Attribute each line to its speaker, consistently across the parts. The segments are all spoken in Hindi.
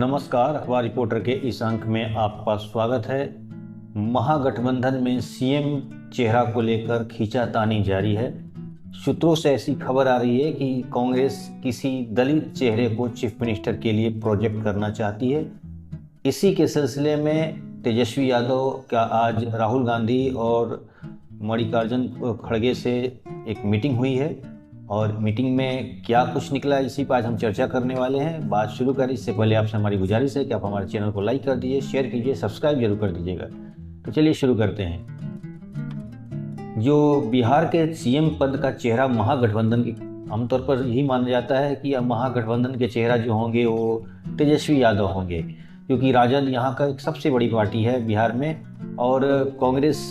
Speaker 1: नमस्कार, अखबार रिपोर्टर के इस अंक में आपका स्वागत है। महागठबंधन में सीएम चेहरा को लेकर खींचातानी जारी है। सूत्रों से ऐसी खबर आ रही है कि कांग्रेस किसी दलित चेहरे को चीफ मिनिस्टर के लिए प्रोजेक्ट करना चाहती है। इसी के सिलसिले में तेजस्वी यादव का आज राहुल गांधी और मल्लिकार्जुन खड़गे से एक मीटिंग हुई है और मीटिंग में क्या कुछ निकला इसी पर आज हम चर्चा करने वाले हैं। बात शुरू करें इससे पहले आपसे हमारी गुजारिश है कि आप हमारे चैनल को लाइक कर दीजिए, शेयर कीजिए, सब्सक्राइब जरूर कर दीजिएगा। तो चलिए शुरू करते हैं। जो बिहार के सीएम पद का चेहरा महागठबंधन की आमतौर पर यही माना जाता है कि महागठबंधन के चेहरा जो होंगे वो तेजस्वी यादव होंगे, क्योंकि राजद यहाँ का एक सबसे बड़ी पार्टी है बिहार में और कांग्रेस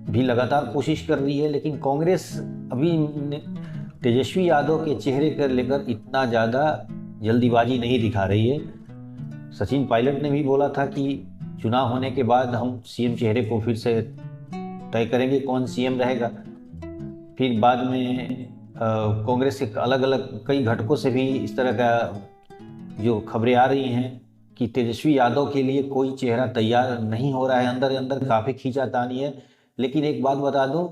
Speaker 1: भी लगातार कोशिश कर रही है, लेकिन कांग्रेस अभी तेजस्वी यादव के चेहरे को लेकर इतना ज़्यादा जल्दीबाजी नहीं दिखा रही है। सचिन पायलट ने भी बोला था कि चुनाव होने के बाद हम सीएम चेहरे को फिर से तय करेंगे कौन सीएम रहेगा। फिर बाद में कांग्रेस के अलग अलग कई घटकों से भी इस तरह का जो खबरें आ रही हैं कि तेजस्वी यादव के लिए कोई चेहरा तैयार नहीं हो रहा है। अंदर अंदर काफ़ी खींचातानी है। लेकिन एक बात बता दूं,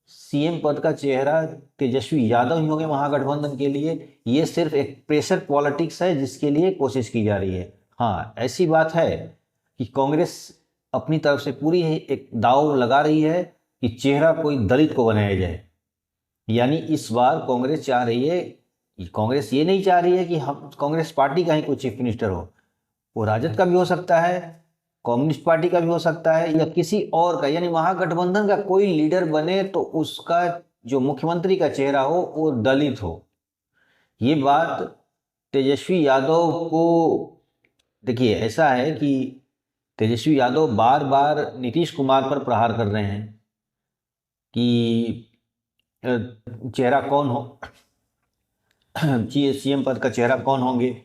Speaker 1: सीएम पद का चेहरा तेजस्वी यादव ही होंगे महागठबंधन के लिए। ये सिर्फ एक प्रेशर पॉलिटिक्स है जिसके लिए कोशिश की जा रही है। हाँ, ऐसी बात है कि कांग्रेस अपनी तरफ से पूरी एक दांव लगा रही है कि चेहरा कोई दलित को बनाया जाए। यानी इस बार कांग्रेस चाह रही है, कांग्रेस ये नहीं चाह रही है कि हम कांग्रेस पार्टी का ही कोई चीफ मिनिस्टर हो। वो राजद का भी हो सकता है, कम्युनिस्ट पार्टी का भी हो सकता है, या किसी और का, यानी महागठबंधन का कोई लीडर बने तो उसका जो मुख्यमंत्री का चेहरा हो वो दलित हो। ये बात तेजस्वी यादव को, देखिए ऐसा है कि तेजस्वी यादव बार बार नीतीश कुमार पर प्रहार कर रहे हैं कि चेहरा कौन हो, सीएम पद का चेहरा कौन होंगे,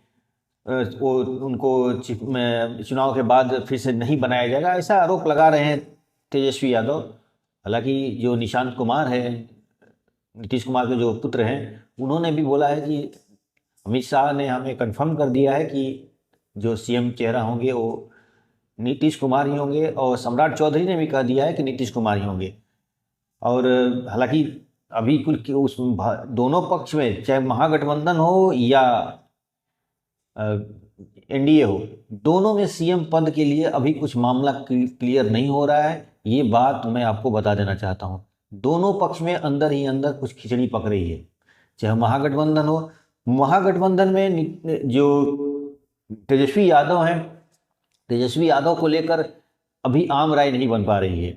Speaker 1: वो उनको चुनाव के बाद फिर से नहीं बनाया जाएगा, ऐसा आरोप लगा रहे हैं तेजस्वी यादव। हालांकि जो निशांत कुमार है, नीतीश कुमार के जो पुत्र हैं, उन्होंने भी बोला है कि अमित शाह ने हमें कंफर्म कर दिया है कि जो सीएम चेहरा होंगे वो नीतीश कुमार ही होंगे, और सम्राट चौधरी ने भी कह दिया है कि नीतीश कुमार ही होंगे। और हालांकि अभी कुल उस दोनों पक्ष में, चाहे महागठबंधन हो या एनडीए हो, दोनों में सीएम पद के लिए अभी कुछ मामला क्लियर नहीं हो रहा है। ये बात मैं आपको बता देना चाहता हूँ। दोनों पक्ष में अंदर ही अंदर कुछ खिचड़ी पक रही है। चाहे महागठबंधन हो, महागठबंधन में जो तेजस्वी यादव हैं, तेजस्वी यादव को लेकर अभी आम राय नहीं बन पा रही है।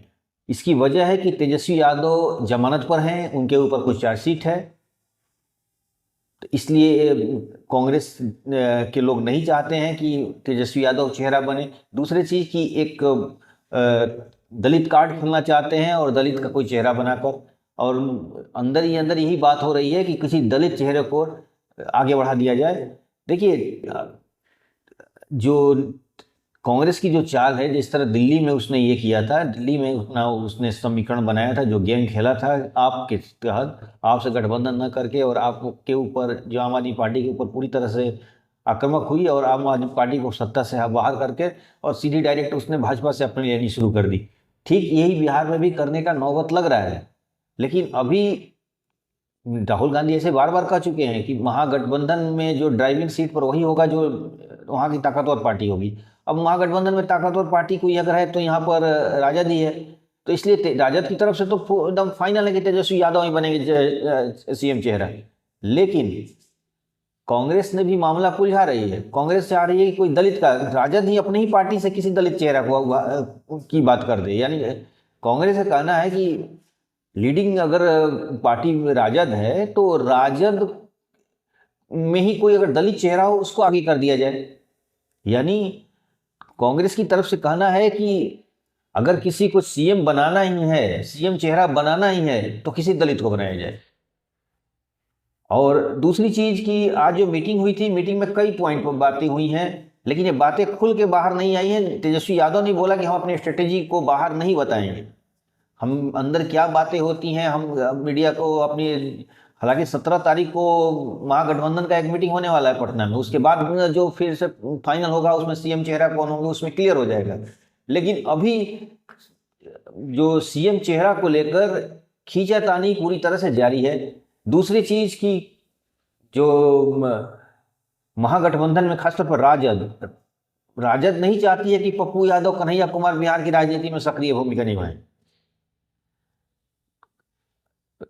Speaker 1: इसकी वजह है कि तेजस्वी यादव जमानत पर हैं, उनके ऊपर कुछ चार्जशीट है, तो इसलिए कांग्रेस के लोग नहीं चाहते हैं कि तेजस्वी यादव चेहरा बने। दूसरी चीज़ कि एक दलित कार्ड खोलना चाहते हैं और दलित का कोई चेहरा बनाकर, और अंदर ही अंदर यही बात हो रही है कि किसी दलित चेहरे को आगे बढ़ा दिया जाए। देखिए, जो कांग्रेस की जो चाल है, जिस तरह दिल्ली में उसने ये किया था, दिल्ली में उतना उसने समीकरण बनाया था, जो गेम खेला था आपके तहत, आपसे गठबंधन न करके, और आपके ऊपर जो आम आदमी पार्टी के ऊपर पूरी तरह से आक्रामक हुई और आम आदमी पार्टी को सत्ता से बाहर करके और सीधी डायरेक्ट उसने भाजपा से अपनी लेनी शुरू कर दी। ठीक यही बिहार में भी करने का नौबत लग रहा है। लेकिन अभी राहुल गांधी ऐसे बार बार कह चुके हैं कि महागठबंधन में जो ड्राइविंग सीट पर वही होगा जो वहाँ की ताकतवर पार्टी होगी। अब महागठबंधन में ताकतवर पार्टी कोई अगर है तो यहाँ पर राजद ही है, तो इसलिए राजद की तरफ से तो एकदम फाइनल है कि तेजस्वी यादव ही बनेंगे सीएम चेहरा। लेकिन कांग्रेस ने भी मामला सुलझा रही है। कांग्रेस चाह रही है कि कोई दलित का, राजद ही अपनी ही पार्टी से किसी दलित चेहरा को की बात कर दे। यानी कांग्रेस का कहना है कि लीडिंग अगर पार्टी राजद है तो राजद में ही कोई अगर दलित चेहरा हो उसको आगे कर दिया जाए। यानी कांग्रेस की तरफ से कहना है कि अगर किसी को सीएम बनाना ही है, सीएम चेहरा बनाना ही है, तो किसी दलित को बनाया जाए। और दूसरी चीज कि आज जो मीटिंग हुई थी, मीटिंग में कई पॉइंट पर बातें हुई हैं, लेकिन ये बातें खुल के बाहर नहीं आई हैं। तेजस्वी यादव ने बोला कि हम अपनी स्ट्रेटेजी को बाहर नहीं बताएंगे, हम अंदर क्या बातें होती हैं हम मीडिया को अपनी हालांकि 17 तारीख को महागठबंधन का एक मीटिंग होने वाला है पटना में, उसके बाद जो फिर से फाइनल होगा उसमें सीएम चेहरा कौन होंगे उसमें क्लियर हो जाएगा। लेकिन अभी जो सीएम चेहरा को लेकर खींचातानी पूरी तरह से जारी है। दूसरी चीज की जो महागठबंधन में खासतौर पर राजद नहीं चाहती है कि पप्पू यादव, कन्हैया कुमार बिहार की राजनीति में सक्रिय भूमिका निभाएं।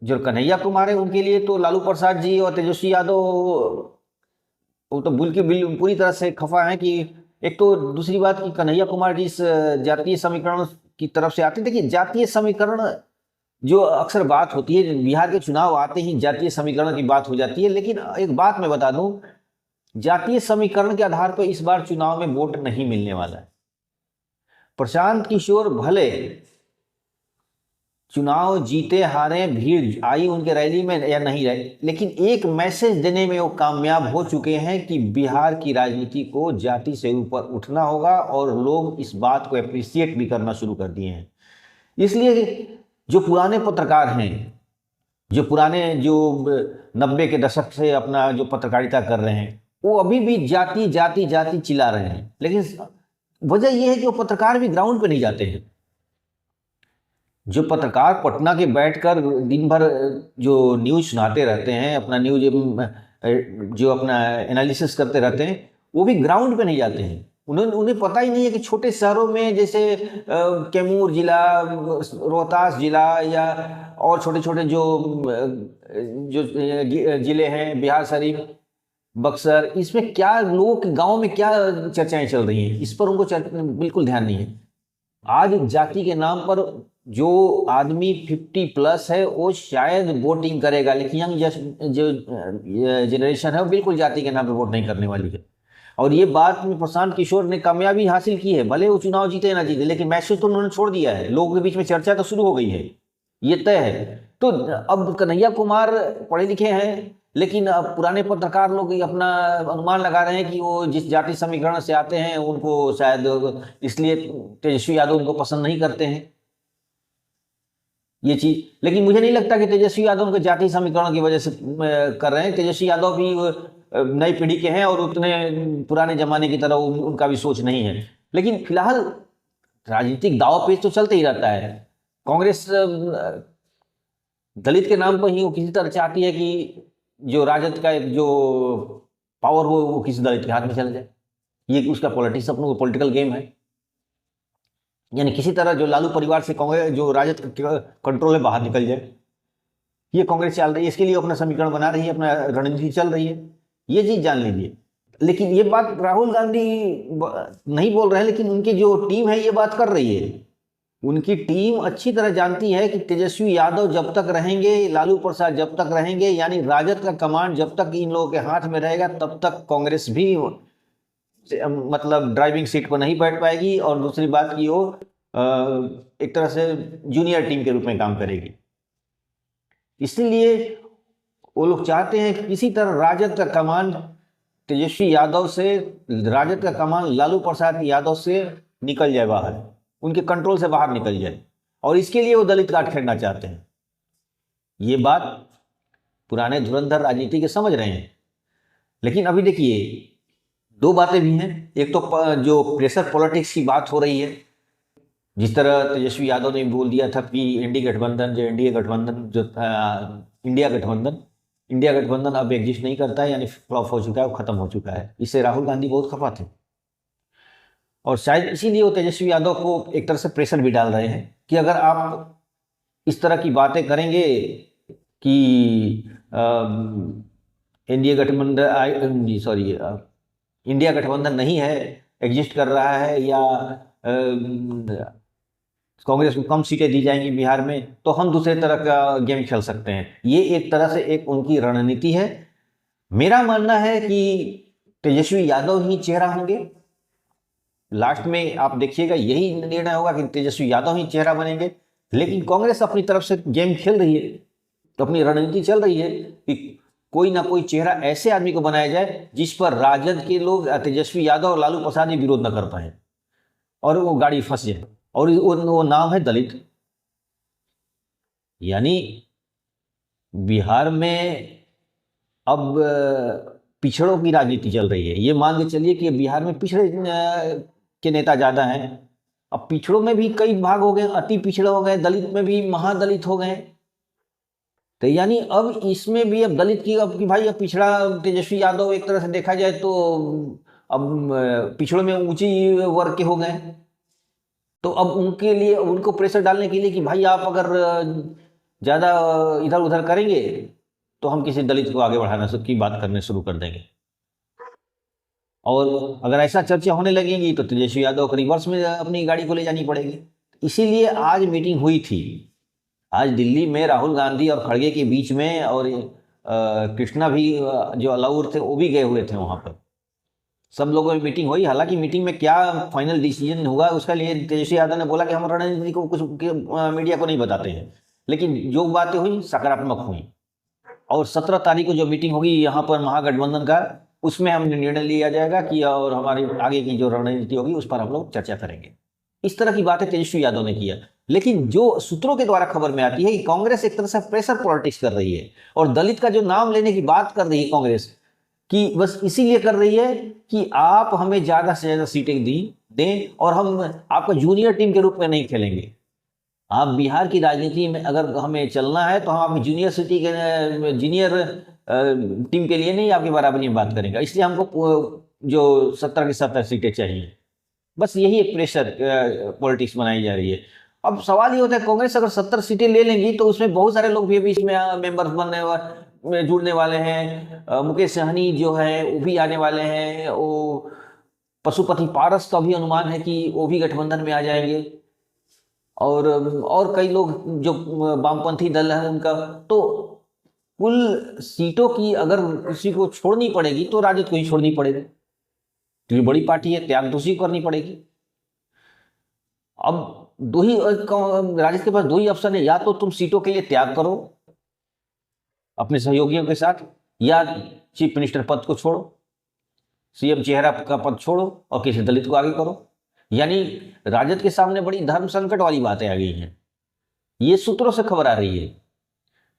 Speaker 1: जो कन्हैया कुमार है उनके लिए तो लालू प्रसाद जी और तेजस्वी यादव वो तो पूरी तरह से खफा है कि एक तो दूसरी बात कि कन्हैया कुमार जी इस जातीय समीकरण की तरफ से आते हैं। देखिए, जातीय समीकरण जो अक्सर बात होती है, बिहार के चुनाव आते ही जातीय समीकरण की बात हो जाती है। लेकिन एक बात मैं बता दूं, जातीय समीकरण के आधार पर इस बार चुनाव में वोट नहीं मिलने वाला है। प्रशांत किशोर भले चुनाव जीते हारे, भीड़ आई उनके रैली में या नहीं रहे, लेकिन एक मैसेज देने में वो कामयाब हो चुके हैं कि बिहार की राजनीति को जाति से ऊपर उठना होगा, और लोग इस बात को अप्रिशिएट भी करना शुरू कर दिए हैं। इसलिए जो पुराने पत्रकार हैं, जो 90 के दशक से अपना जो पत्रकारिता कर रहे हैं, वो अभी भी जाति जाति जाति चिल्ला रहे हैं। लेकिन वजह यह है कि वो पत्रकार भी ग्राउंड पे नहीं जाते हैं। जो पत्रकार पटना के बैठकर दिन भर जो न्यूज़ सुनाते रहते हैं, अपना न्यूज़ जो अपना एनालिसिस करते रहते हैं, वो भी ग्राउंड पे नहीं जाते हैं। उन्हें पता ही नहीं है कि छोटे शहरों में जैसे कैमूर जिला, रोहतास जिला या और छोटे छोटे जो जिले हैं, बिहार शरीफ, बक्सर, इसमें क्या लोगों के गाँव में क्या चर्चाएं चल रही हैं, इस पर उनको बिल्कुल ध्यान नहीं है। आज जाति के नाम पर जो आदमी 50+ है वो शायद वोटिंग करेगा, लेकिन यंग जो जनरेशन है वो बिल्कुल जाति के नाम पे वोट नहीं करने वाली है। और ये बात में प्रशांत किशोर ने कामयाबी हासिल की है। भले वो चुनाव जीते ना जीते, लेकिन मैसेज तो उन्होंने छोड़ दिया है, लोगों के बीच में चर्चा तो शुरू हो गई है, ये तय है। तो अब कन्हैया कुमार पढ़े लिखे हैं, लेकिन अब पुराने पत्रकार लोग अपना अनुमान लगा रहे हैं कि वो जिस जाति समीकरण से आते हैं उनको शायद इसलिए तेजस्वी यादव उनको पसंद नहीं करते हैं, ये चीज। लेकिन मुझे नहीं लगता कि तेजस्वी यादव उनके जाति समीकरण की वजह से कर रहे हैं। तेजस्वी यादव भी नई पीढ़ी के हैं और उतने पुराने जमाने की तरह उनका भी सोच नहीं है। लेकिन फिलहाल राजनीतिक दाव पेच तो चलते ही रहता है। कांग्रेस दलित के नाम पर ही वो किसी तरह चाहती है कि जो राजद का जो पावर हो वो किसी दलित के हाथ में चल जाए। ये उसका पॉलिटिक्स, अपनों को पॉलिटिकल गेम है। यानी किसी तरह जो लालू परिवार से कांग्रेस जो राजद कंट्रोल में बाहर निकल जाए, ये कांग्रेस चल रही है। इसके लिए अपना समीकरण बना रही है, अपना रणनीति चल रही है, ये चीज जान लीजिए। लेकिन ये बात राहुल गांधी नहीं बोल रहे हैं, लेकिन उनकी जो टीम है ये बात कर रही है। उनकी टीम अच्छी तरह जानती है कि तेजस्वी यादव जब तक रहेंगे, लालू प्रसाद जब तक रहेंगे, यानी राजद का कमांड जब तक इन लोगों के हाथ में रहेगा, तब तक कांग्रेस भी मतलब ड्राइविंग सीट पर नहीं बैठ पाएगी। और दूसरी बात की वो एक तरह से जूनियर टीम के रूप में काम करेगी। इसलिए वो लोग चाहते हैं कि किसी तरह राजद का कमान तेजस्वी यादव से, राजद का कमान लालू प्रसाद यादव से निकल जाए बाहर, उनके कंट्रोल से बाहर निकल जाए। और इसके लिए वो दलित काट खेलना चाहते हैं। ये बात पुराने धुरंधर राजनीति के समझ रहे हैं। लेकिन अभी देखिए, दो बातें भी हैं। एक तो जो प्रेशर पॉलिटिक्स की बात हो रही है, जिस तरह तेजस्वी यादव ने बोल दिया था कि इंडिया गठबंधन अब एग्जिस्ट नहीं करता है, यानी फ्लॉप हो चुका है, वो खत्म हो चुका है। इससे राहुल गांधी बहुत खफा थे और शायद इसीलिए वो तेजस्वी यादव को एक तरह से प्रेशर भी डाल रहे हैं कि अगर आप इस तरह की बातें करेंगे कि इंडिया गठबंधन नहीं है, एग्जिस्ट कर रहा है, या कांग्रेस को कम सीटें दी जाएंगी बिहार में, तो हम दूसरे तरह का गेम खेल सकते हैं। ये एक तरह से एक उनकी रणनीति है। मेरा मानना है कि तेजस्वी यादव ही चेहरा होंगे। लास्ट में आप देखिएगा यही निर्णय होगा कि तेजस्वी यादव ही चेहरा बनेंगे। लेकिन कांग्रेस अपनी तरफ से गेम खेल रही है, अपनी रणनीति चल रही है कि कोई ना कोई चेहरा ऐसे आदमी को बनाया जाए जिस पर राजद के लोग तेजस्वी यादव और लालू प्रसाद ही विरोध न कर पाए और वो गाड़ी फंस जाए। और वो नाम है दलित। यानी बिहार में अब पिछड़ों की राजनीति चल रही है। ये मान के चलिए कि बिहार में पिछड़े के नेता ज़्यादा हैं। अब पिछड़ों में भी कई भाग हो गए, अति पिछड़े हो गए, दलित में भी महादलित हो गए। तो यानी अब इसमें भी अब दलित की, अब कि भाई अब पिछड़ा तेजस्वी यादव एक तरह से देखा जाए तो अब पिछड़ों में ऊंची वर्ग के हो गए। तो अब उनके लिए, उनको प्रेशर डालने के लिए कि भाई आप अगर ज़्यादा इधर उधर करेंगे तो हम किसी दलित को आगे बढ़ाना की बात करने शुरू कर देंगे। और अगर ऐसा चर्चा होने लगेगी तो तेजस्वी यादव को रिवर्स में अपनी गाड़ी को ले जानी पड़ेगी। इसीलिए आज मीटिंग हुई थी। आज दिल्ली में राहुल गांधी और खड़गे के बीच में, और कृष्णा भी जो अलाउर थे वो भी गए हुए थे वहाँ पर। सब लोगों में मीटिंग हुई। हालांकि मीटिंग में क्या फाइनल डिसीजन होगा उसका लिए तेजस्वी यादव ने बोला कि हम रणनीति को कुछ मीडिया को नहीं बताते हैं, लेकिन जो बातें हुई सकारात्मक हुई। और 17 तारीख को जो मीटिंग होगी यहाँ पर महागठबंधन का, उसमें हमने निर्णय लिया जाएगा कि और हमारी आगे की जो रणनीति होगी उस पर हम लोग चर्चा करेंगे। इस तरह की बातें तेजस्वी यादव ने किया। लेकिन जो सूत्रों के द्वारा खबर में आती है कि कांग्रेस एक तरह से प्रेशर पॉलिटिक्स कर रही है और दलित का जो नाम लेने की बात कर रही है कांग्रेस, कि बस इसीलिए कर रही है कि आप हमें ज़्यादा से ज़्यादा सीटें दें और हम आपका जूनियर टीम के रूप में नहीं खेलेंगे। आप बिहार की राजनीति में अगर हमें चलना है तो हम आपकी जूनियर टीम के लिए नहीं, आपके बराबरी में बात करेंगे। इसलिए हमको जो 17 की 17 सीटें चाहिए। बस यही एक प्रेशर पॉलिटिक्स बनाई जा रही है। अब सवाल ये होता है, कांग्रेस अगर 70 सीटें ले लेंगी तो उसमें बहुत सारे लोग भी इसमें मेंबर्स बनने जुड़ने वाले हैं। मुकेश सहनी जो है वो भी आने वाले हैं। वो पशुपति पारस का भी अनुमान है कि वो भी गठबंधन में आ जाएंगे। और कई लोग जो वामपंथी दल है उनका। तो कुल सीटों की अगर किसी को छोड़नी पड़ेगी तो राजद को ही छोड़नी पड़ेगी, क्योंकि बड़ी पार्टी है, त्याग तो उसी को करनी पड़ेगी। अब राजद के पास दो ही ऑप्शन है, या तो तुम सीटों के लिए त्याग करो अपने सहयोगियों के साथ, या चीफ मिनिस्टर पद को छोड़ो, सीएम चेहरा का पद छोड़ो और किसी दलित को आगे करो। यानी राजद के सामने बड़ी धर्म संकट वाली बातें आ गई हैं। ये सूत्रों से खबर आ रही है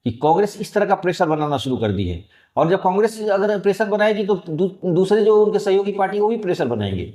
Speaker 1: कि कांग्रेस इस तरह का प्रेशर बनाना शुरू कर दी है। और जब कांग्रेस अगर प्रेशर बनाएगी तो दूसरे जो उनके सहयोगी पार्टी वो भी प्रेशर बनाएंगे।